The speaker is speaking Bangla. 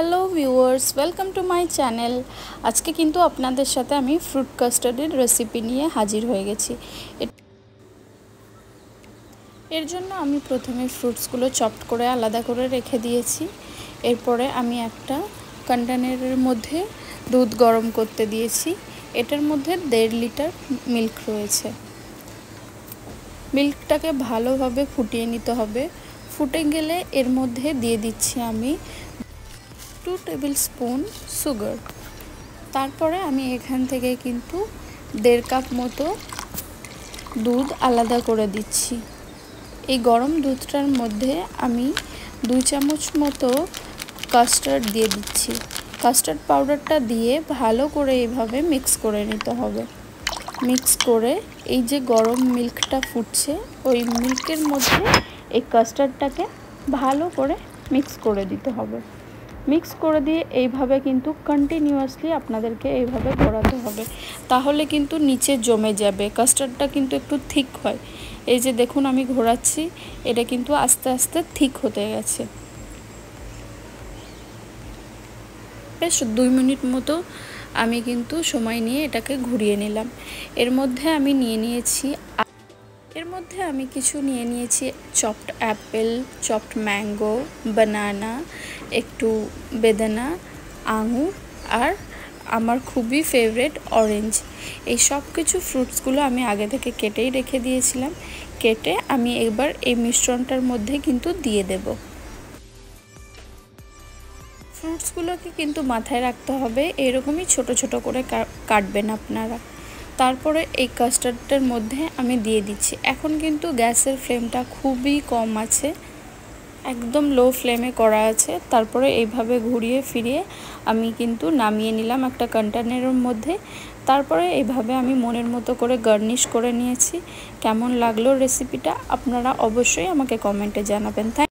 Hello viewers, welcome to my channel. আজকে কিন্তু আপনাদের সাথে আমি ফ্রুট কাস্টার্ডের রেসিপি নিয়ে হাজির হয়ে গেছি। এর জন্য আমি প্রথমে ফ্রুটসগুলো চপড করে আলাদা করে রেখে দিয়েছি। এরপরে আমি একটা কন্টেনারের মধ্যে দুধ গরম করতে দিয়েছি। এটার মধ্যে 1.5 লিটার মিল্ক রয়েছে। মিল্কটাকে ভালোভাবে ফুটিয়ে নিতে হবে। ফুটে গেলে এর মধ্যে দিয়ে দিচ্ছি আমি 2 টেবিল স্পুন সুগার। তারপরে আমি এখান থেকে কিন্তু 1.5 কাপ মতো দুধ আলাদা করে দিচ্ছি। এই গরম দুধটার মধ্যে আমি 2 চামচ মতো কাস্টার্ড দিয়ে দিচ্ছি। কাস্টার্ড পাউডারটা দিয়ে ভালো করে এইভাবে মিক্স করে নিতে হবে। মিক্স করে এই যে গরম মিল্কটা ফুটছে, ওই মিল্কের মধ্যে এই কাস্টার্ডটাকে ভালো করে মিক্স করে দিতে হবে। মিক্স করে দিয়ে এইভাবে কিন্তু কন্টিনিউয়াসলি আপনাদেরকে এইভাবে ঘোরাতে হবে, তাহলে কিন্তু নিচে জমে যাবে। কাস্টার্ডটা কিন্তু একটু থিক হয়। এই যে দেখুন আমি ঘোরাচ্ছি, এটা কিন্তু আস্তে আস্তে থিক হতে গেছে। বেশ 2 মিনিট মতো আমি কিন্তু সময় নিয়ে এটাকে ঘুরিয়ে নিলাম। এর মধ্যে আমি কিছু নিয়ে নিয়েছি চপড অ্যাপেল, চপড ম্যাঙ্গো, বানানা, একটু বেদানা, আঙুর আর আমার খুবই ফেভারিট অরেঞ্জ। এই সব কিছু ফ্রুটসগুলো আমি আগে থেকে কেটেই রেখে দিয়েছিলাম। কেটে আমি এবার এই মিশ্রণটার মধ্যে কিন্তু দিয়ে দেব। ফ্রুটসগুলোকে কিন্তু মাথায় রাখতে হবে, এরকমই ছোট ছোট করে কাটবেন আপনারা। তারপরে এই কাস্টার্ডটার মধ্যে আমি দিয়ে দিচ্ছি। এখন কিন্তু গ্যাসের ফ্লেমটা খুবই কম আছে, একদম লো ফ্লেমে করা আছে। তারপরে এইভাবে ঘুরিয়ে ফিরিয়ে আমি কিন্তু নামিয়ে নিলাম একটা কন্টেনারের মধ্যে। তারপরে এইভাবে আমি মনের মতো করে গার্নিশ করে নিয়েছি। কেমন লাগলো রেসিপিটা আপনারা অবশ্যই আমাকে কমেন্টে জানাবেন।